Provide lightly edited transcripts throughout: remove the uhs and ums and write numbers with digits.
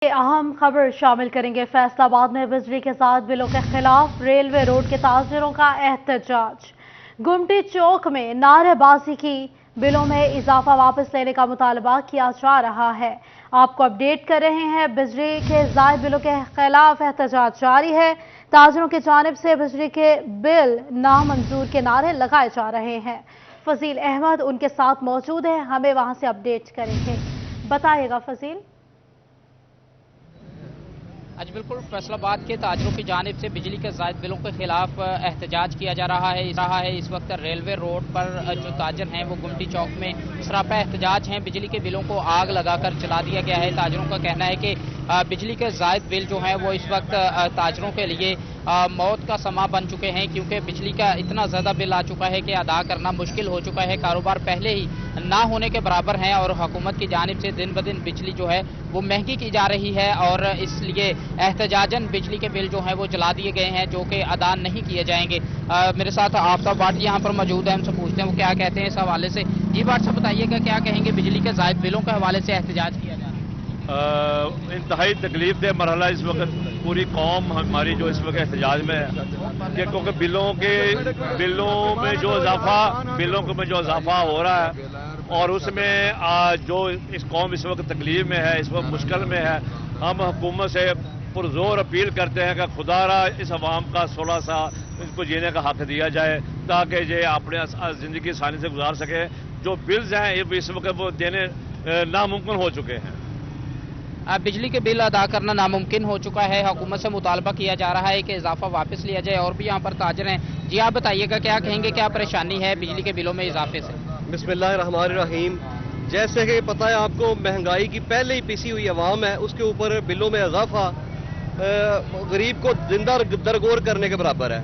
अहम खबर शामिल करेंगे। फैसलाबाद में बिजली के साथ बिलों के खिलाफ रेलवे रोड के ताजिरों का एहतजाज। गुमटी चौक में नारेबाजी की बिलों में इजाफा वापस लेने का मुतालबा किया जा रहा है। आपको अपडेट कर रहे हैं, बिजली के जायद बिलों के खिलाफ एहतजाज जारी है। ताजिरों की जानिब से बिजली के बिल नामंजूर के नारे लगाए जा रहे हैं। फजील अहमद उनके साथ मौजूद है, हमें वहां से अपडेट करेंगे। बताइएगा फजील। आज बिल्कुल फैसलाबाद के ताजरों की जानिब से बिजली के जायद बिलों के खिलाफ एहतजाज किया जा रहा है। इस वक्त रेलवे रोड पर जो ताजर हैं वो गुमटी चौक में सरापा एहतजाज हैं। बिजली के बिलों को आग लगाकर जला दिया गया है। ताजरों का कहना है कि बिजली के जायद बिल जो हैं वो इस वक्त ताजरों के लिए मौत का समा बन चुके हैं, क्योंकि बिजली का इतना ज़्यादा बिल आ चुका है कि अदा करना मुश्किल हो चुका है। कारोबार पहले ही ना होने के बराबर है और हुकूमत की जानिब से दिन ब दिन बिजली जो है वो महंगी की जा रही है और इसलिए एहतजाजन बिजली के बिल जो हैं वो जला दिए गए हैं, जो कि अदा नहीं किए जाएंगे। मेरे साथ आफ्ताब भाट यहाँ पर मौजूद है, हमसे पूछते हैं वो क्या कहते हैं इस हवाले से। जी भाट साहब बताइएगा, क्या कहेंगे बिजली के जायद बिलों के हवाले से एहतजाज किया जा रहा है? इंतहाई तकलीफ दे मरहला इस वक्त पूरी कौम हमारी जो इस वक्त एहतजाज में है कि क्योंकि बिलों में जो इजाफा हो रहा है और उसमें जो इस कौम इस वक्त तकलीफ में है, इस वक्त मुश्किल में है। हम हुकूमत से पुरजोर अपील करते हैं कि खुदारा इस अवाम का 16 साल इसको जीने का हक दिया जाए ताकि ये अपने ज़िंदगी आसानी से गुजार सके। जो बिल्स हैं ये इस वक्त वो देने नामुमकिन हो चुके हैं। बिजली के बिल अदा करना नामुमकिन हो चुका है। हुकूमत से मुतालबा किया जा रहा है कि इजाफा वापस लिया जाए। और भी यहाँ पर ताजर हैं। जी आप बताइएगा, क्या कहेंगे, क्या परेशानी है बिजली के बिलों में इजाफे से? बिस्मिल्लाहिर्रहमानिर्रहीम। जैसे कि पता है आपको, महंगाई की पहले ही पिसी हुई अवाम है, उसके ऊपर बिलों में इजाफा गरीब को जिंदा दरगोर करने के बराबर है।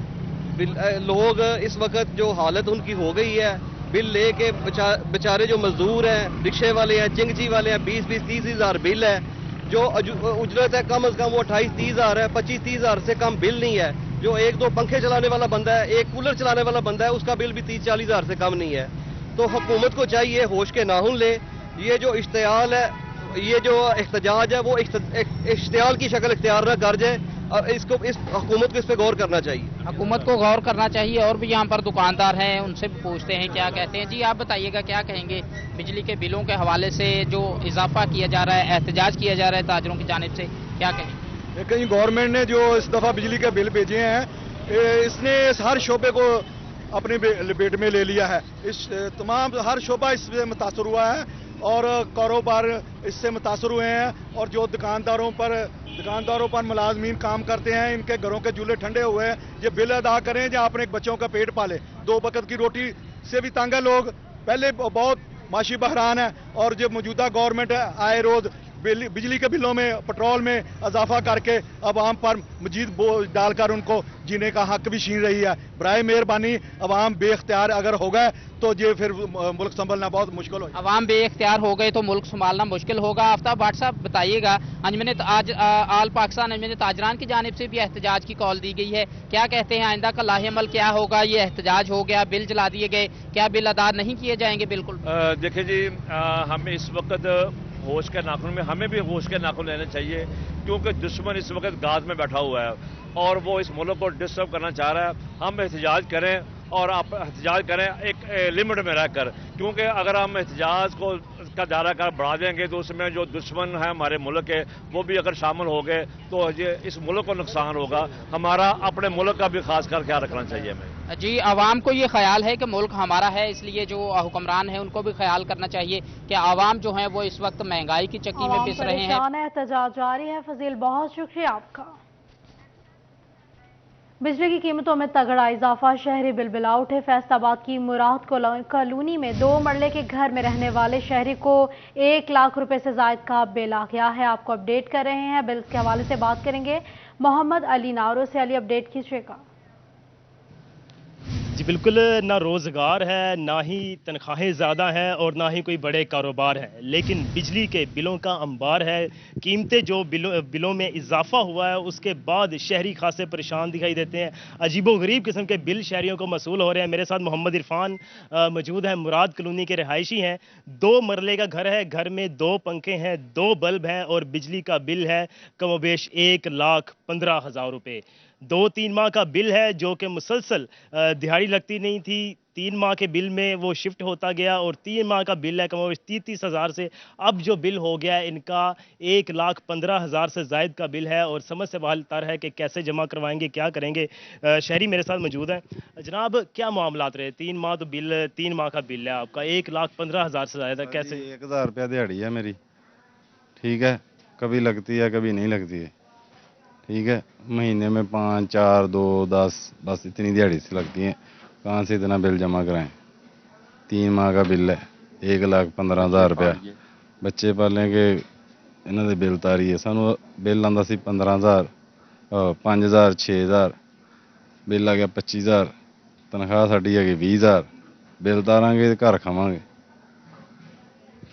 लोग इस वक्त जो हालत उनकी हो गई है, बिल लेके बेचारे जो मजदूर हैं, रिक्शे वाले हैं, चिंगजी वाले हैं, 20-30 हज़ार बिल है। जो उजरत है कम से कम वो 28-30 हज़ार है, 25-30 हज़ार से कम बिल नहीं है। जो 1-2 पंखे चलाने वाला बंदा है, एक कूलर चलाने वाला बंदा है, उसका बिल भी 30-40 हज़ार से कम नहीं है। तो हुकूमत को चाहिए होश के नाखून ले। ये जो इश्तियाल है, ये जो एहतजाज है, वो इश्तियाल की शक्ल इख्तियार न कर जाए और इस हुकूमत को इस पर गौर करना चाहिए। हुकूमत को गौर करना चाहिए। और भी यहाँ पर दुकानदार हैं, उनसे भी पूछते हैं क्या कहते हैं। जी आप बताइएगा, क्या कहेंगे बिजली के बिलों के हवाले से जो इजाफा किया जा रहा है, एहतजाज किया जा रहा है ताजरों की जानिब से, क्या कहेंगे? कहीं गवर्नमेंट ने जो इस दफा बिजली के बिल भेजे हैं, इसने हर शोबे को अपने लपेट में ले लिया है। इस तमाम हर शोबा इससे मुतासर हुआ है और कारोबार इससे मुतासर हुए हैं। और जो दुकानदारों पर मुलाजमीन काम करते हैं, इनके घरों के चूल्हे ठंडे हुए हैं। ये बिल अदा करें या अपने बच्चों का पेट पाले। 2 वक्त की रोटी से भी तंग है लोग। पहले बहुत माशी बहरान है और जो मौजूदा गवर्नमेंट है आए रोज बिजली के बिलों में, पेट्रोल में इजाफा करके अवाम पर मजीद बोझ डालकर उनको जीने का हक भी छीन रही है। बराए मेहरबानी अवाम बेख्तियार अगर हो गए तो ये फिर मुल्क संभालना बहुत मुश्किल हो। अवाम बेख्तियार हो गए तो मुल्क संभालना मुश्किल होगा। आफ्ताब भाट साहब बताइएगा, आज आल पाकिस्तान अंजमन ताजरान की जानिब से भी एहतजाज की कॉल दी गई है, क्या कहते हैं आइंदा का लाहेअमल क्या होगा? ये एहतजाज हो गया, बिल जला दिए गए, क्या बिल अदा नहीं किए जाएंगे? बिल्कुल देखिए जी, हमें इस वक्त होश के नाखून में हमें भी होश के नाखून लेने चाहिए, क्योंकि दुश्मन इस वक्त गाज में बैठा हुआ है और वो इस मुल्क को डिस्टर्ब करना चाह रहा है। हम एहतजाज करें और आप एहतजाज करें एक लिमिट में रहकर, क्योंकि अगर हम एहतजाज को का दायरा कर बढ़ा देंगे तो उसमें जो दुश्मन है हमारे मुल्क के, वो भी अगर शामिल हो गए तो ये इस मुल्क को नुकसान होगा। हमारा अपने मुल्क का भी खास कर ख्याल रखना चाहिए हमें। जी, आवाम को ये ख्याल है कि मुल्क हमारा है, इसलिए जो हुक्मरान है उनको भी ख्याल करना चाहिए कि आवाम जो है वो इस वक्त महंगाई की चक्की में पिस रहे हैं। एहतजाज जारी है। फजील बहुत शुक्रिया आपका। बिजली की कीमतों में तगड़ा इजाफा, शहरी बिलबिला उठे। फैसलाबाद की मुराद कॉलोनी में 2 मरले के घर में रहने वाले शहरी को 1 लाख रुपए से जायद का बिल आ गया है। आपको अपडेट कर रहे हैं, बिल के हवाले से बात करेंगे मोहम्मद अली नारो से। अली अपडेट कीजिएगा। जी बिल्कुल, ना रोज़गार है, ना ही तनख्वाहें ज़्यादा हैं और ना ही कोई बड़े कारोबार हैं, लेकिन बिजली के बिलों का अंबार है। कीमतें जो बिलों में इजाफ़ा हुआ है, उसके बाद शहरी खासे परेशान दिखाई देते हैं। अजीबो-गरीब किस्म के बिल शहरियों को मसूल हो रहे हैं। मेरे साथ मोहम्मद इरफान मौजूद हैं, मुराद कॉलोनी के रहायशी हैं। 2 मरले का घर है, घर में 2 पंखे हैं, 2 बल्ब हैं और बिजली का बिल है कमोबेश 1,15,000 रुपए। 2-3 माह का बिल है जो कि मुसलसल दिहाड़ी लगती नहीं थी। 3 माह के बिल में वो शिफ्ट होता गया और 3 माह का बिल है कमोबेश 30,000 से अब जो बिल हो गया है इनका 1,15,000 से ज़ायद का बिल है और समझ से बाहर तर है कि कैसे जमा करवाएंगे, क्या करेंगे। शहरी मेरे साथ मौजूद हैं। जनाब, क्या मामलात रहे? 3 माह तो बिल 3 माह का बिल है आपका 1,15,000 से ज़्यादा, कैसे? 1,000 रुपया दिहाड़ी है मेरी, ठीक है, कभी लगती है कभी नहीं लगती है, ठीक है। महीने में 5, 4, 2, 10 बस इतनी दिहाड़ी से लगती हैं। कहाँ से इतना बिल जमा कराएं? 3 माह का बिल है 1,15,000 रुपया। बच्चे पालने के इन्होंने बिल तारी है, सानू बिल आंदा सी 15,000, 5,000, 6,000, बिल आ गया 25,000, तनख्वाह साडी है 20,000, बिल तारांगे ते घर खावांगे।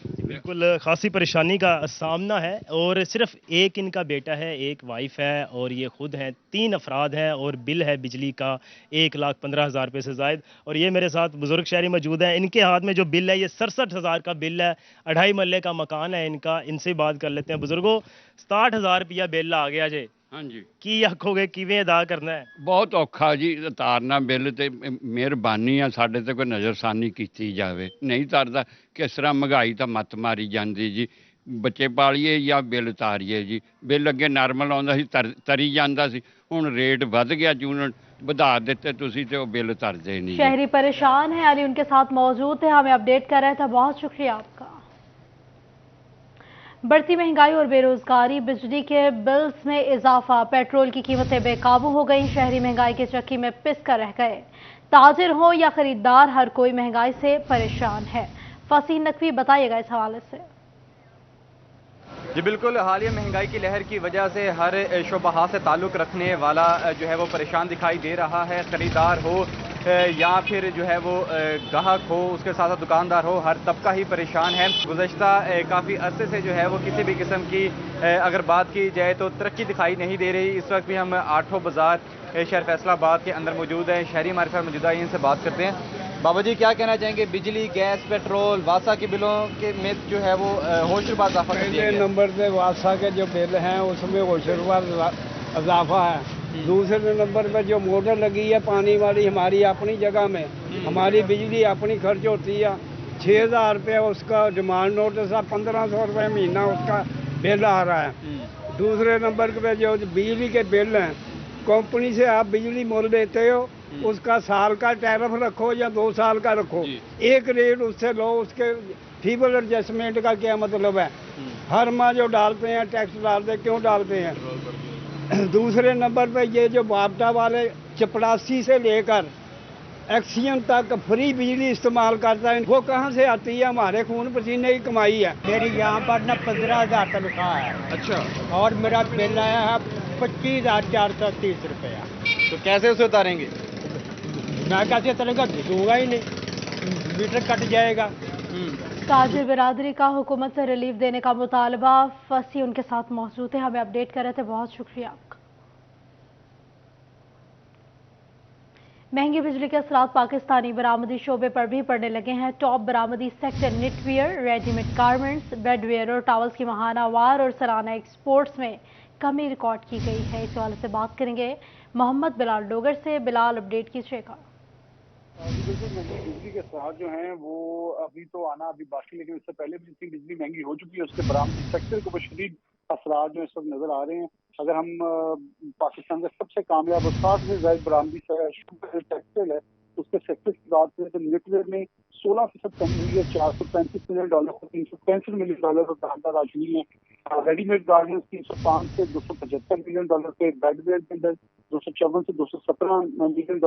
बिल्कुल खासी परेशानी का सामना है और सिर्फ एक इनका बेटा है, एक वाइफ है और ये खुद हैं। 3 अफराद हैं और बिल है बिजली का 1,15,000 रुपये से ज़ायद। और ये मेरे साथ बुज़ुर्ग शहरी मौजूद हैं, इनके हाथ में जो बिल है ये 67,000 का बिल है। 2.5 मरले का मकान है इनका। इनसे बात कर लेते हैं। बुज़ुर्गो, 67,000 रुपया बिल आ गया जे, हाँ जी, की आखोगे किवें अदा करना है? बहुत औखा जी तारना बिੱਲ ਤੇ ਮਿਹਰਬਾਨੀ ਆ ਸਾਡੇ ਤੇ ਕੋਈ ਨਜ਼ਰਸਾਨੀ ਕੀਤੀ ਜਾਵੇ। ਨਹੀਂ ਤਰਦਾ ਕਿਸ ਤਰ੍ਹਾਂ ਮਹਿੰਗਾਈ ਤਾਂ ਮੱਤ ਮਾਰੀ ਜਾਂਦੀ ਜੀ। ਬੱਚੇ ਪਾਲੀਏ ਜਾਂ ਬਿੱਲ ਤਾਰੀਏ ਜੀ। ਬਿੱਲ ਅੱਗੇ ਨਾਰਮਲ ਆਉਂਦਾ ਸੀ, ਤਰੀ ਜਾਂਦਾ ਸੀ, ਹੁਣ ਰੇਟ ਵੱਧ ਗਿਆ ਜੂਨ ਵਧਾ ਦਿੱਤੇ ਤੁਸੀਂ ਤੇ ਉਹ ਬਿੱਲ ਤਰਦੇ ਨਹੀਂ। शहरी परेशान है, अली उनके साथ मौजूद थे, हमें अपडेट कर रहे थे। बहुत शुक्रिया आपका। बढ़ती महंगाई और बेरोजगारी, बिजली के बिल्स में इजाफा, पेट्रोल की कीमतें बेकाबू हो गई। शहरी महंगाई की चक्की में पिस कर रह गए। ताजिर हो या खरीदार, हर कोई महंगाई से परेशान है। फसीह नकवी बताइएगा इस हवाले से। जी बिल्कुल, हालिया महंगाई की लहर की वजह से हर शोबा से ताल्लुक़ रखने वाला जो है वो परेशान दिखाई दे रहा है। ख़रीदार हो या फिर जो है वो ग्राहक हो, उसके साथ साथ दुकानदार हो, हर तबका ही परेशान है। गुज़श्ता काफ़ी अरसे से जो है वो किसी भी किस्म की अगर बात की जाए तो तरक्की दिखाई नहीं दे रही। इस वक्त भी हम आठों बाज़ार शहर फैसलाबाद के अंदर मौजूद हैं। शहरी हमारे साथ मौजूदा है, इनसे बात करते हैं। बाबा जी, क्या कहना चाहेंगे? बिजली, गैस, पेट्रोल, वासा के बिलों के में जो है वो होशरुबा इजाफा कर दिया पहले गया। नंबर पे वासा के जो बिल हैं उसमें होशरुबा इजाफा है। दूसरे नंबर पे जो मोटर लगी है पानी वाली हमारी अपनी जगह में, हमारी बिजली अपनी खर्च होती है। 6,000 रुपये उसका डिमांड नोटिस है, 1,500 रुपये महीना उसका बिल आ रहा है। दूसरे नंबर पे जो बिजली के बिल हैं, कंपनी से आप बिजली मोल लेते हो, उसका साल का टैरिफ रखो या 2 साल का रखो, एक रेट उससे लो। उसके फीबल एडजस्टमेंट का क्या मतलब है? हर माह जो डालते हैं टैक्स डालते, क्यों डालते हैं? दूसरे नंबर पे ये जो बापटा वाले चपरासी से लेकर एक्सियन तक फ्री बिजली इस्तेमाल करता है, वो कहाँ से आती है? हमारे खून पसीने की कमाई है। मेरी यहाँ पर ना 15,000 तनख्वाह है। अच्छा। और मेरा बिल आया है 25,430 रुपया। तो कैसे उसे उतारेंगे? मैं कैसे उतारूंगा? दूंगा ही नहीं, मीटर कट जाएगा। ताजिर बिरादरी का हुकूमत से रिलीफ देने का मुतालबा। फसी उनके साथ मौजूद है, हमें अपडेट कर रहे थे। बहुत शुक्रिया आपका। महंगी बिजली के असरात पाकिस्तानी बरामदी शोबे पर भी पड़ने लगे हैं। टॉप बरामदी sector knitwear, readymade garments, bedwear और टॉवल्स की माहाना वार और सालाना एक्सपोर्ट्स में कमी रिकॉर्ड की गई है। इस हवाले से बात करेंगे मोहम्मद बिलाल डोगर से। बिलाल, अपडेट कीजिएगा। बिल्कुल, बिजली के असरात जो हैं वो अभी तो आना अभी बाकी, लेकिन इससे पहले भी जितनी बिजली महंगी हो चुकी है उसके बरामदी सेक्टर को शदीद असरात जो इस वक्त नजर आ रहे हैं। अगर हम पाकिस्तान का सबसे कामयाब और 60 से ज्यादा बरामदी सेक्टर है, उसके सेक्टर की बात करें तो निटवेयर में 16% कमी हुई है। $435 मिलियन से $365 मिलियन का दामदार राजनी है। रेडीमेड गारमेंट्स 305 से $275 मिलियन के, बेडवेयर के अंदर 254 से $217 मिलियन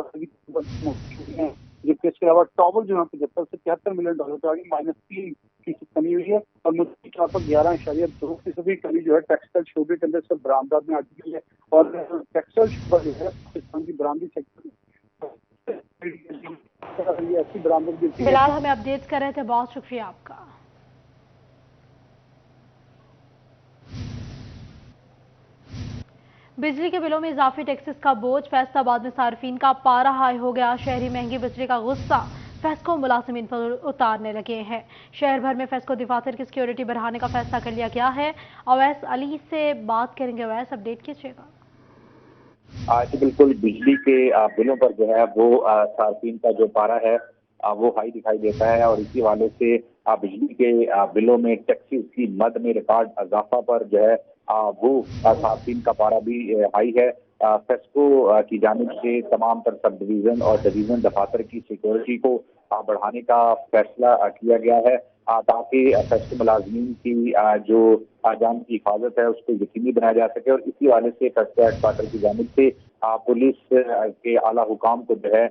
की है। जबकि इसके अलावा टॉवल जो है 75 से $73 मिलियन की -3% कमी हुई है। और मुझे तौर पर 11.2% कमी जो है टेक्सटाइल शोबे के अंदर सब बरामदात में आ चुकी है। और टेक्सटाइल शोबा जो है पाकिस्तान की बरामदी सेक्टर ये ऐसी बरामदगी थी। फिलहाल हमें अपडेट कर रहे थे, बहुत शुक्रिया आपका। बिजली के बिलों में इजाफी टैक्सेस का बोझ, फैसलाबाद में सार्फिन का पारा हाई हो गया। शहरी महंगी बिजली का गुस्सा फेस्को मुलाजिमीन पर उतारने लगे हैं। शहर भर में फेस्को दफातर की सिक्योरिटी बढ़ाने का फैसला कर लिया गया है। अवैस अली से बात करेंगे। अवैस, अपडेट कीजिएगा। जी बिल्कुल, बिजली के बिलों पर जो है वो सार्फिन का जो पारा है वो हाई दिखाई देता है और इसी वाले से बिजली के बिलों में टैक्सेस की मद में रिकॉर्ड इजाफा पर जो है वो सार्फिन का पारा भी हाई है। फेस्को की जानिब से तमाम तर सब डिवीजन और डिवीजन दफातर की सिक्योरिटी को बढ़ाने का फैसला किया गया है ताकि फेस्को मुलाजमीन की जो जान की हिफाजत है उसको यकीनी बनाया जा सके। और इसी वाले से फेस्को हेडक्वार्टर की जानिब से पुलिस के आला हुकाम को जो है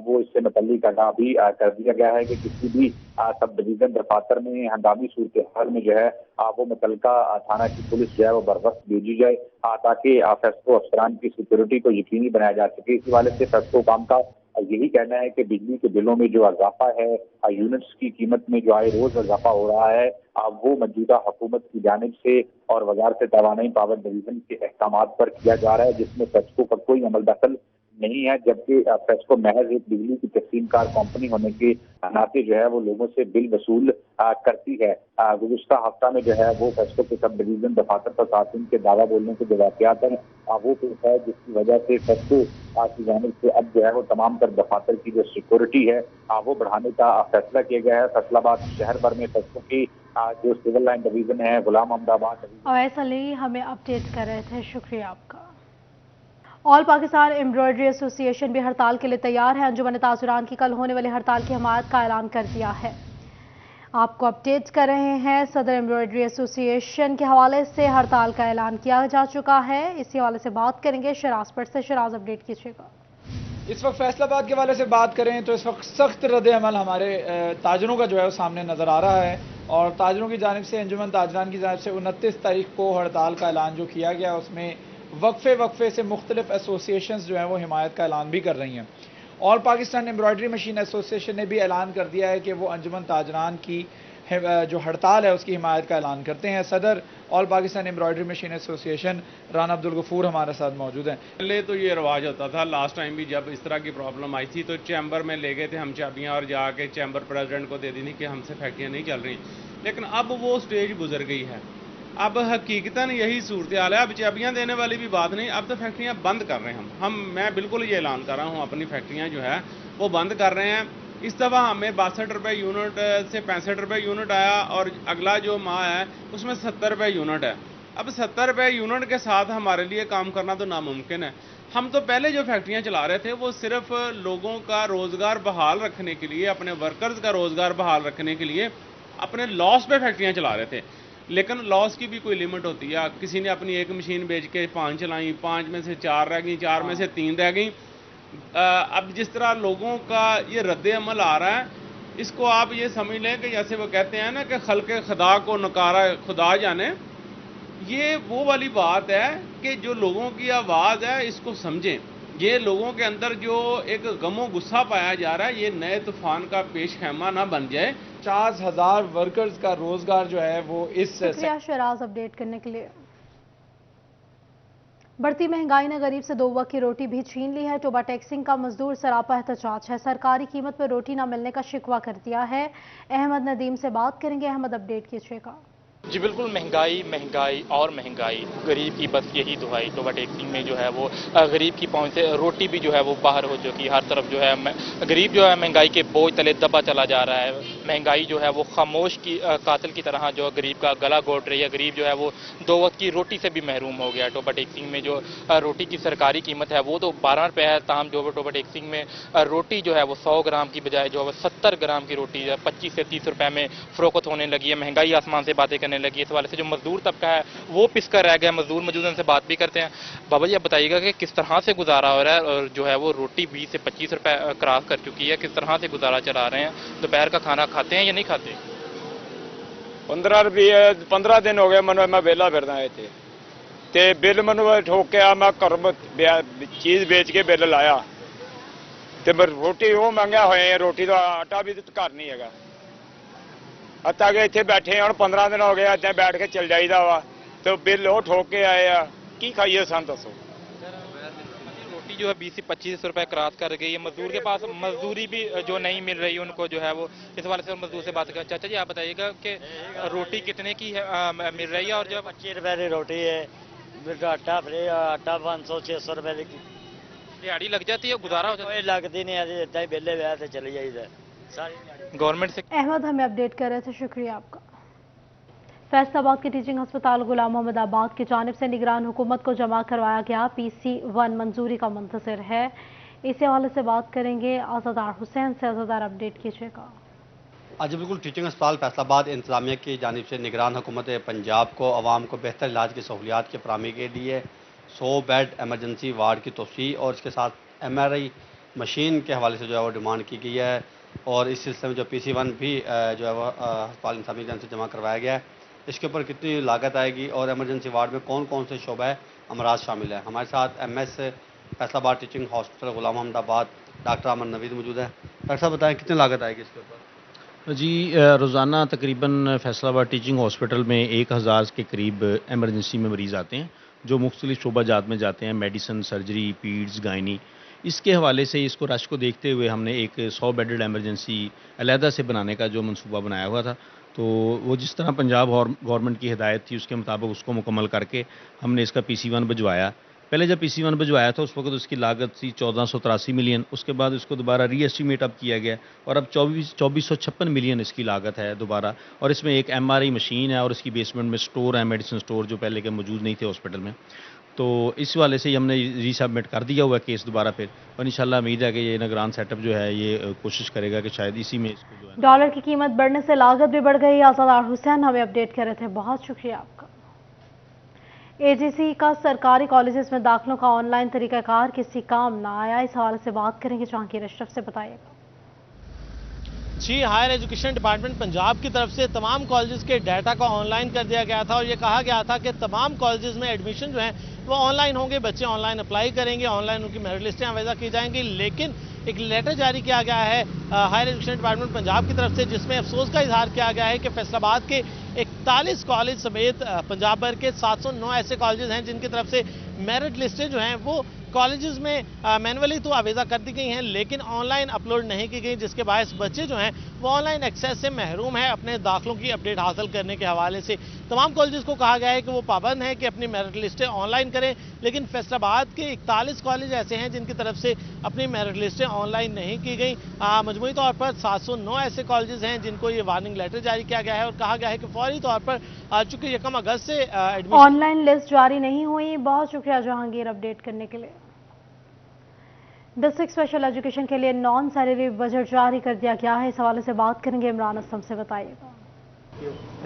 वो इससे मुतल्लिक आगाह भी कर दिया गया है कि किसी भी सब डिवीजन दफातर में हंगामी सूरत हाल में जो है वो मुतल्लिका थाना की पुलिस जो है वो बर वक्त भेजी जाए ताकि फेस्को अफसरान की सिक्योरिटी को यकीनी बनाया जा सके। इसी वाले से फेस्को काम का यही कहना है कि बिजली के बिलों में जो इजाफा है, यूनिट्स की कीमत में जो आए रोज इजाफा हो रहा है, वो मौजूदा हुकूमत की जानिब से और वजारत तवानाई पावर डिवीजन के अहकाम पर किया जा रहा है, जिसमें फेस्को का कोई अमल दखल नहीं है। जबकि फेस्को महज एक बिजली की तकसीमकार कंपनी होने के नाते जो है वो लोगों से बिल वसूल करती है। गुज़िश्ता हफ्ता में जो है वो फेस्को के सब डिवीजन दफातर पर सार्फिन के दावा बोलने के जो वाक़यात हैं वो पेश है, जिसकी वजह से फेस्को की जानिब से अब जो है वो तमाम तर दफातर की जो सिक्योरिटी है वो बढ़ाने का फैसला किया गया है। फैसलाबाद शहर भर में फेस्को की जो सिविल लाइन डिवीजन है, गुलाम अहमदाबाद अवैस अली हमें अपडेट कर रहे थे, शुक्रिया आपका। ऑल पाकिस्तान एम्ब्रॉयडरी एसोसिएशन भी हड़ताल के लिए तैयार है। अंजुमन ताजुरान की कल होने वाली हड़ताल की हमायत का ऐलान कर दिया है। आपको अपडेट कर रहे हैं, सदर एम्ब्रॉयडरी एसोसिएशन के हवाले से हड़ताल का ऐलान किया जा चुका है। इसी हवाले से बात करेंगे शराज पर से। शराज, अपडेट कीजिएगा। इस वक्त फैसलाबाद के हवाले से बात करें तो इस वक्त सख्त रद्द अमल हमारे ताजरों का जो है वो सामने नजर आ रहा है और ताजरों की जानिब से, अंजुमन ताजरान की जानिब से 29 तारीख को हड़ताल का ऐलान जो किया गया उसमें वक्फे से मुख्तलिफ एसोसिएशंस जो हैं वो हिमायत का ऐलान भी कर रही हैं। All Pakistan embroidery machine association ने भी ऐलान कर दिया है कि वो अंजुमन ताजरान की जो हड़ताल है उसकी हिमायत का ऐलान करते हैं। सदर all Pakistan embroidery machine association Rana Abdul Ghafoor हमारे साथ मौजूद हैं। पहले तो ये रवाज होता था, लास्ट टाइम भी जब इस तरह की प्रॉब्लम आई थी तो चैम्बर में ले गए थे हम चाबियाँ और जाके चैम्बर प्रेसिडेंट को दे दी थी कि हमसे फैक्ट्रियाँ नहीं चल रही। लेकिन अब वो स्टेज गुजर गई है। अब हकीकतन यही सूरत हाल है। अब चाबियाँ देने वाली भी बात नहीं, अब तो फैक्ट्रियाँ बंद कर रहे हैं मैं बिल्कुल ये ऐलान कर रहा हूँ, अपनी फैक्ट्रियाँ जो है वो बंद कर रहे हैं। इस दफ़ा हमें 62 रुपये यूनिट से 65 रुपये यूनिट आया और अगला जो माह है उसमें 70 रुपये यूनिट है। अब 70 रुपये यूनिट के साथ हमारे लिए काम करना तो नामुमकिन है। हम तो पहले जो फैक्ट्रियाँ चला रहे थे वो सिर्फ लोगों का रोज़गार बहाल रखने के लिए, अपने वर्कर्स का रोज़गार बहाल रखने के लिए अपने लॉस पे फैक्ट्रियाँ चला रहे थे। लेकिन लॉस की भी कोई लिमिट होती है। किसी ने अपनी एक मशीन बेच के 5 चलाई, 5 में से 4 रह गई, 4 में से 3 रह गई। अब जिस तरह लोगों का ये रद्द अमल आ रहा है, इसको आप ये समझ लें कि जैसे वो कहते हैं ना कि खल्क़े खुदा को नकारा खुदा जाने। ये वो वाली बात है कि जो लोगों की आवाज़ है इसको समझें। ये लोगों के अंदर जो एक गमो गुस्सा पाया जा रहा है, ये नए तूफान का पेश खैमा ना बन जाए। 50,000 वर्कर्स का रोजगार जो है वो इस शराज अपडेट करने के लिए। बढ़ती महंगाई ने गरीब से 2 वक्त की रोटी भी छीन ली है। टोबा टैक्सिंग का मजदूर सरापा एहतजाज है। सरकारी कीमत पर रोटी न मिलने का शिकवा कर दिया है। अहमद नदीम से बात करेंगे। अहमद, अपडेट कीजिएगा। जी बिल्कुल, महंगाई और महंगाई, गरीब की बस यही दुहाई। टोबा टैक्सिंग में जो है वो गरीब की पहुंच से रोटी भी जो है वो बाहर हो चुकी है। हर तरफ जो है गरीब जो है महंगाई के बोझ तले दबा चला जा रहा है। महंगाई जो है वो खामोश की कातिल की तरह जो गरीब का गला घोट रही है। गरीब जो है वो 2 वक्त की रोटी से भी महरूम हो गया। टोबा टैक्सिंग में जो रोटी की सरकारी कीमत है वो तो 12 रुपये है, ताम जो टोबा टैक्सिंग में रोटी जो है वो 100 ग्राम की बजाय जो है 70 ग्राम की रोटी 25 से 30 रुपये में फरोख्त होने लगी है। महंगाई आसमान से बातें करने लगी। इस वाले से जो मजदूर तबका है वो पिसकर रह गया। मजदूर मौजूद उनसे बात भी करते हैं। बाबा जी, आप बताइएगा कि किस तरह से गुजारा हो रहा है और जो है वो रोटी 20 से 25 रुपए क्रॉस कर चुकी है, किस तरह से गुजारा चला रहे हैं? दोपहर का खाना खाते हैं या नहीं खाते? 15 रुपये 15 दिन हो गए मैं वेला फिरदा इत्थे ते बिल मैं ठोक के आ मैं घर चीज बेच के बिल लाया ਤੇ ਰੋਟੀ ਉਹ ਮੰਗਿਆ ਹੋਏ ਆ, ਰੋਟੀ ਦਾ ਆਟਾ ਵੀ ਘਰ ਨਹੀਂ ਹੈਗਾ। ਅੱਤਾ ਕਿ ਇੱਥੇ ਬੈਠੇ ਹੁਣ 15 ਦਿਨ ਹੋ ਗਏ, ਇੱਦਾਂ ਬੈਠ ਕੇ ਚਲ ਜਾਈਦਾ ਵਾ ਤੇ ਬਿੱਲ ਉਹ ਠੋਕ ਕੇ ਆਏ ਆ, ਕੀ ਖਾਈਏ ਸਾਨੂੰ ਦੱਸੋ। रोटी जो है 20 से 25 रुपए क्रॉस कर गई है। मजदूर के पास मजदूरी भी जो नहीं मिल रही उनको जो है वो इस वाले से मजदूर से बात कर। चाचा जी आप बताइएगा कि रोटी कितने की है मिल रही है? और जो 25 रुपए की रोटी है, आटा फ्री, आटा 500-600 रुपए की दिहाड़ी लग जाती है, गुजारा हो जाता है? लगती नहीं है, इतना ही बेले व्याह से चली जाइए सारी गवर्नमेंट से। अहमद हमें अपडेट कर रहे थे, शुक्रिया आपका। फैसलाबाद के टीचिंग अस्पताल गुलाम मोहम्मद आबाद की जानिब से निगरान हुकूमत को जमा करवाया गया PC1 मंजूरी का मुंतज़िर है। इस हवाले से बात करेंगे आज़ादार हुसैन से। आज़ादार अपडेट कीजिएगा। आज बिल्कुल टीचिंग अस्पताल फैसलाबाद इंतजामिया की जानिब से निगरान हुकूमत पंजाब को आवाम को बेहतर इलाज की सहूलियात की फराहमी के लिए 100 बेड एमरजेंसी वार्ड की तोसी और इसके साथ MRI मशीन के हवाले से जो है वो डिमांड की गई है। और इस सिलसिले में जो PC1 भी जो है वह अस्पताल इंतजामिया की जानिब से जमा करवाया गया है। इसके ऊपर कितनी लागत आएगी और एमरजेंसी वार्ड में कौन कौन से शोबे अमराज शामिल है। हमारे साथ MS फैसलाबाद टीचिंग हॉस्पिटल गुलाम मोहम्मद आबाद डॉक्टर अमन नवीद मौजूद है। डॉक्टर साहब बताएं कितनी लागत आएगी इसके ऊपर। जी रोज़ाना तकरीबन फैसलाबाद टीचिंग हॉस्पिटल में 1000 के करीब एमरजेंसी में मरीज़ आते हैं जो मुख्तलिफ शोबा जात में जाते हैं, मेडिसन, सर्जरी, पीड्स, गायनी। इसके हवाले से इसको रश को देखते हुए हमने एक 100 बेडेड एमरजेंसी अलहदा से बनाने का जो मंसूबा बनाया हुआ था, तो वो जिस तरह पंजाब गवर्नमेंट की हिदायत थी उसके मुताबिक उसको मुकम्मल करके हमने इसका PC1 भिजवाया। पहले जब PC1 भिजवाया था उस वक्त उसकी लागत थी 1483 मिलियन। उसके बाद इसको दोबारा रीएस्टिमेट अब किया गया और अब 2456 मिलियन इसकी लागत है दोबारा। और इसमें एक MRI मशीन है और इसकी बेसमेंट में स्टोर है, मेडिसिन स्टोर, जो पहले के मौजूद नहीं थे हॉस्पिटल में। तो इस वाले से हमने रीसबमिट कर दिया हुआ केस दोबारा फिर, और इंशाल्लाह उम्मीद है कि ये निगरान सेटअप जो है ये कोशिश करेगा कि शायद इसी में इसको जो है। डॉलर की कीमत बढ़ने से लागत भी बढ़ गई। आज़ादार हुसैन हमें अपडेट कर रहे थे, बहुत शुक्रिया आपका। AGC का सरकारी कॉलेजेस में दाखिलों का ऑनलाइन तरीकाकार किसी काम ना आया। इस हवाले से बात करेंगे जहांगीर अशरफ से, बताइएगा। जी, हायर एजुकेशन डिपार्टमेंट पंजाब की तरफ से तमाम कॉलेजेस के डाटा को ऑनलाइन कर दिया गया था और ये कहा गया था कि तमाम कॉलेजेस में एडमिशन जो है वो ऑनलाइन होंगे, बच्चे ऑनलाइन अप्लाई करेंगे, ऑनलाइन उनकी मेरिट लिस्टें आवेजा की जाएंगी। लेकिन एक लेटर जारी किया गया है हायर एजुकेशन डिपार्टमेंट पंजाब की तरफ से, जिसमें अफसोस का इजहार किया गया है कि फैसलाबाद के 41 कॉलेज समेत पंजाब भर के 709 ऐसे कॉलेजेस हैं जिनकी तरफ से मेरिट लिस्टें जो हैं वो कॉलेजेस में मैनुअली तो आवेजा कर दी गई हैं लेकिन ऑनलाइन अपलोड नहीं की गई, जिसके बायस बच्चे जो हैं वो ऑनलाइन एक्सेस से महरूम हैं अपने दाखिलों की अपडेट हासिल करने के हवाले से। तमाम कॉलेजेस को कहा गया है कि वो पाबंद हैं कि अपनी मेरिट लिस्टें ऑनलाइन करें, लेकिन फैसलाबाद के 41 कॉलेज ऐसे हैं जिनकी तरफ से अपनी मेरिट लिस्टें ऑनलाइन नहीं की गई। मजमूई तौर पर 709 ऐसे कॉलेजेस हैं जिनको ये वार्निंग लेटर जारी किया गया है और कहा गया है कि फौरी तौर पर चूंकि 1 अगस्त से ऑनलाइन लिस्ट जारी नहीं हुई। बहुत शुक्रिया जहांगीर अपडेट करने के लिए। डिस्ट्रिक्ट स्पेशल एजुकेशन के लिए नॉन सैलरी बजट जारी कर दिया गया है। इस हवाले से बात करेंगे इमरान असलम से, बताइएगा।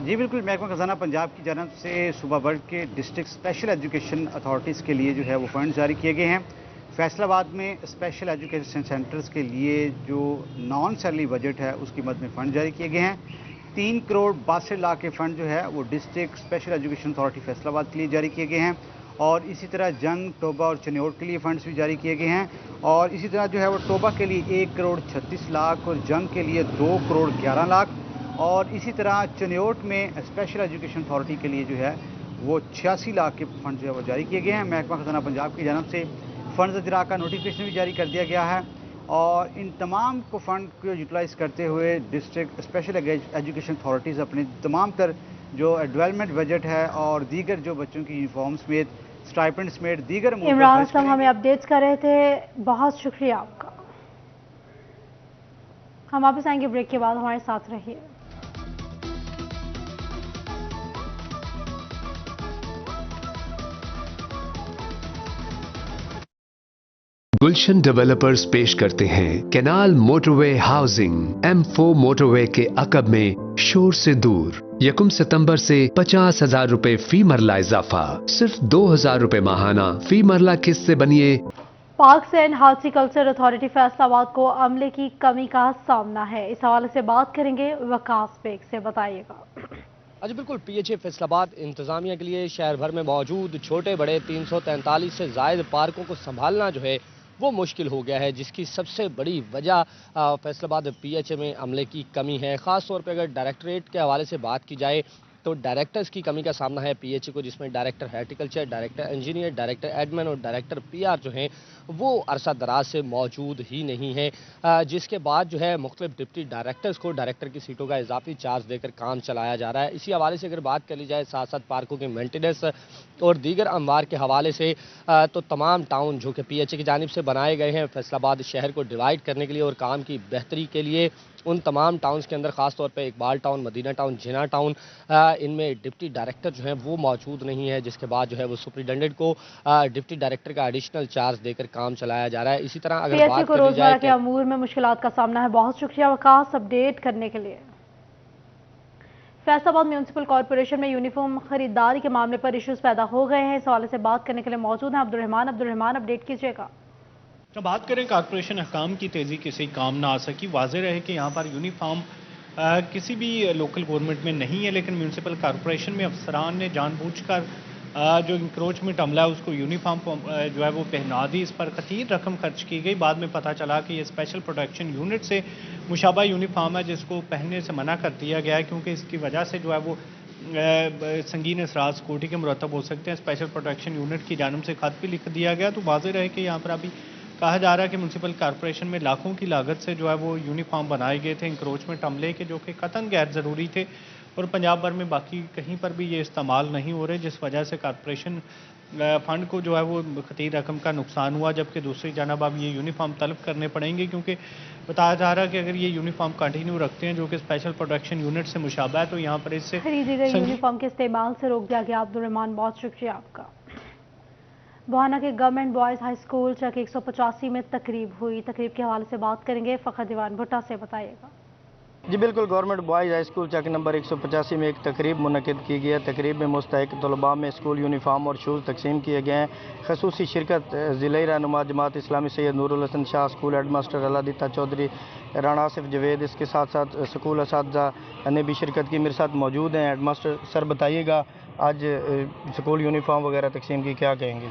जी बिल्कुल, महकमा खजाना पंजाब की जानब से सूबा भर के डिस्ट्रिक्ट स्पेशल एजुकेशन अथॉरिटीज़ के लिए जो है वो फंड जारी किए गए हैं। फैसलाबाद में स्पेशल एजुकेशन सेंटर्स के लिए जो नॉन सैलरी बजट है उसकी मद में फ़ंड जारी किए गए हैं। 3 करोड़ 62 लाख के फ़ंड जो है वो district special education authority Faisalabad के लिए जारी किए गए हैं और इसी तरह जंग, टोबा और चन्योट के लिए फ़ंड्स भी जारी किए गए हैं। और इसी तरह जो है वो टोबा के लिए 1 करोड़ 36 लाख और जंग के लिए 2 करोड़ 11 लाख और इसी तरह चन्योट में स्पेशल एजुकेशन अथॉरिटी के लिए जो है वो 86 लाख के फंड जो है वो जारी किए गए हैं। महकमा खजाना पंजाब की जानब से फ़ंड्स इजरा का नोटिफिकेशन भी जारी कर दिया गया है और इन तमाम को फ़ंड को यूटिलाइज़ करते हुए डिस्ट्रिक्ट स्पेशल एजुकेशन अथॉरिटीज़ अपने तमाम तर जो डेवलपमेंट बजट है और दीगर जो बच्चों की यूनिफॉर्म समेत, स्टाइपेंड समेत दीगर इमरान असलम हमें अपडेट्स कर रहे थे, बहुत शुक्रिया आपका। हम वापस आएंगे ब्रेक के बाद, हमारे साथ रहिए। गुलशन डेवलपर्स पेश करते हैं canal motorway housing M4 motorway के अकब में शोर से दूर। 1 सितंबर से 50,000 रुपए फी मरला इजाफा, सिर्फ 2,000 रुपए माहाना फी मरला किस्त से बनिए। Parks and horticulture authority Faisalabad को अमले की कमी का सामना है। इस हवाले से बात करेंगे वकास बेग से, बताइएगा। आज बिल्कुल PHA फैसलाबाद इंतजामिया के लिए शहर भर में मौजूद छोटे बड़े 343 से जायद पार्कों को संभालना जो है वो मुश्किल हो गया है, जिसकी सबसे बड़ी वजह फैसलाबाद PHA में अमले की कमी है। ख़ास तौर पे अगर डायरेक्टरेट के हवाले से बात की जाए तो डायरेक्टर्स की कमी का सामना है PHA को, जिसमें director horticulture, director engineer, director admin और डायरेक्टर PR जो हैं वो अरसा दराज से मौजूद ही नहीं है, जिसके बाद जो है मुख्तलिफ डिप्टी डायरेक्टर्स को डायरेक्टर की सीटों का इजाफी चार्ज देकर काम चलाया जा रहा है। इसी हवाले से अगर बात कर ली जाए साथ साथ पार्कों के मेंटेनेंस और दीगर अमवार के हवाले से तो तमाम टाउन जो कि PHA की जानिब से बनाए गए हैं फैसलाबाद शहर को डिवाइड करने के लिए और काम की बेहतरी के लिए, उन तमाम टाउन्स के अंदर ख़ास तौर पे इकबाल टाउन, मदीना टाउन, जिना टाउन, इनमें डिप्टी डायरेक्टर जो हैं वो मौजूद नहीं है, जिसके बाद जो है वो सुपरिटेंडेंट को डिप्टी डायरेक्टर का एडिशनल चार्ज देकर काम चलाया जा रहा है। इसी तरह अगर बात को रोजमर्रा के अमूर में मुश्किलात का सामना है। बहुत शुक्रिया वकास अपडेट करने के लिए। फैसलाबाद म्यूनिसिपल कॉर्पोरेशन में यूनिफॉर्म खरीदारी के मामले पर इश्यूज पैदा हो गए हैं। इस हवाले से बात करने के लिए मौजूद हैं अब्दुल रहमान अपडेट कीजिएगा। तो बात करें कॉर्पोरेशन अहकाम की तेज़ी किसी काम ना आ सकी। वाज़ेह रहे कि यहाँ पर यूनिफॉर्म किसी भी लोकल गवर्नमेंट में नहीं है, लेकिन म्यूनिसिपल कॉर्पोरेशन में अफसरान ने जानबूझकर जो इंक्रोचमेंट अमला है उसको यूनिफॉर्म जो है वो पहना दी। इस पर कथीर रकम खर्च की गई। बाद में पता चला कि ये स्पेशल प्रोटेक्शन यूनिट से मुशाबा यूनिफॉर्म है, जिसको पहनने से मना कर दिया गया है, क्योंकि इसकी वजह से जो है वो संगीन असरात सिक्योरिटी के मुरतब हो सकते हैं। स्पेशल प्रोटेक्शन यूनिट की जानब से खत भी लिख दिया गया। तो वाज़ेह रहे कि यहाँ पर अभी कहा जा रहा है कि म्यूनसिपल कॉर्पोरेशन में लाखों की लागत से जो है वो यूनिफॉर्म बनाए गए थे इंक्रोचमेंट अमले के, जो कि कतन गैर ज़रूरी थे और पंजाब भर में बाकी कहीं पर भी ये इस्तेमाल नहीं हो रहे, जिस वजह से कॉर्पोरेशन फंड को जो है वो खतीर रकम का नुकसान हुआ। जबकि दूसरी जानब अब ये यूनिफॉर्म तलब करने पड़ेंगे, क्योंकि बताया जा रहा है कि अगर ये यूनिफॉर्म कंटिन्यू रखते हैं जो कि स्पेशल प्रोटेक्शन यूनिट से मुशाबा है, तो यहाँ पर इससे खरीदी गई यूनिफॉर्म के इस्तेमाल से रोक दिया गया। अब्दुल रहमान बहुत शुक्रिया आपका। बुहाना के गवर्नमेंट बॉयज़ हाई स्कूल चक 185 में तकरीब हुई। तकरीब के हवाले से बात करेंगे फ़खर दीवान भुट्टा से, बताइएगा। जी बिल्कुल, गवर्नमेंट बॉयज़ हाई स्कूल चक नंबर 185 में एक तकरीब मुनक़िद की गई है। तकरीब में मुस्तहिक़ तलबा में स्कूल यूनिफॉर्म और शूज़ तकसीम किए गए हैं। ख़ुसूसी शिरकत ज़िले रहनुमा Jamaat Islami Syed Noorul Hasan Shah, school head master Aladitta Chaudhry, Rana Asif Javed, इसके साथ साथ स्कूल असातिज़ा ने भी शिरकत की। मेरे साथ मौजूद हैं हेड मास्टर। सर बताइएगा, आज स्कूल यूनिफॉर्म वगैरह तकसीम की, क्या कहेंगे?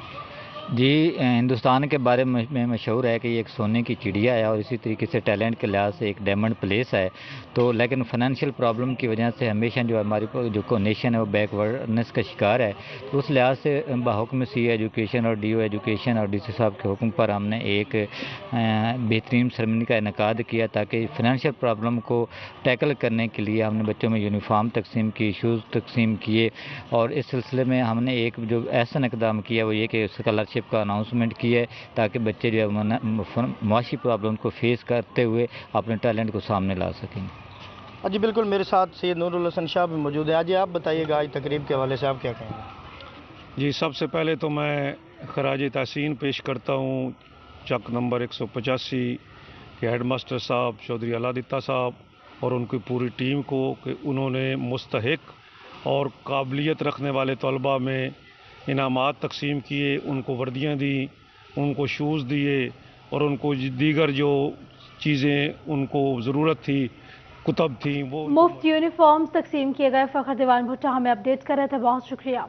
जी, हिंदुस्तान के बारे में मशहूर है कि ये एक सोने की चिड़िया है और इसी तरीके से टैलेंट के लिहाज से एक डायमंड प्लेस है। तो लेकिन फाइनेंशियल प्रॉब्लम की वजह से हमेशा जो हमारी जो नेशन है वो बैकवर्डनेस का शिकार है। तो उस लिहाज से बाहुक्म सी एजुकेशन और DO एजुकेशन और DC साहब के हुक्म पर हमने एक बेहतरीन सेरेमनी का इनेकाद किया, ताकि फाइनेंशियल प्रॉब्लम को टैकल करने के लिए हमने बच्चों में यूनिफॉर्म तकसीम की, शूज़ तकसीम किए। और इस सिलसिले में हमने एक जो ऐसा इकदाम किया वो ये कि स्कॉलरशिप का अनाउंसमेंट की है, ताकि बच्चे जो है मुआशी प्रॉब्लम को फेस करते हुए अपने टैलेंट को सामने ला सकेंगे। जी बिल्कुल, मेरे साथ सैयद नूरुल हसन शाह भी मौजूद है। आज आप बताइएगा, आज तकरीब के हवाले से आप क्या कहेंगे? जी, सबसे पहले तो मैं खराज तहसीन पेश करता हूँ चक नंबर 185 के हेड मास्टर साहब चौधरी अलादिता साहब और उनकी पूरी टीम को कि उन्होंने मुस्तहिक और काबिलियत रखने वाले तलबा में इनामात तकसीम किए, उनको वर्दियाँ दी, उनको शूज़ दिए और उनको दीगर जो चीज़ें उनको ज़रूरत थी, कुतब थी, वो मुफ्त यूनिफॉर्म्स तकसीम किए गए। फ़खर दीवान भुट्टा हमें अपडेट कर रहे थे, बहुत शुक्रिया।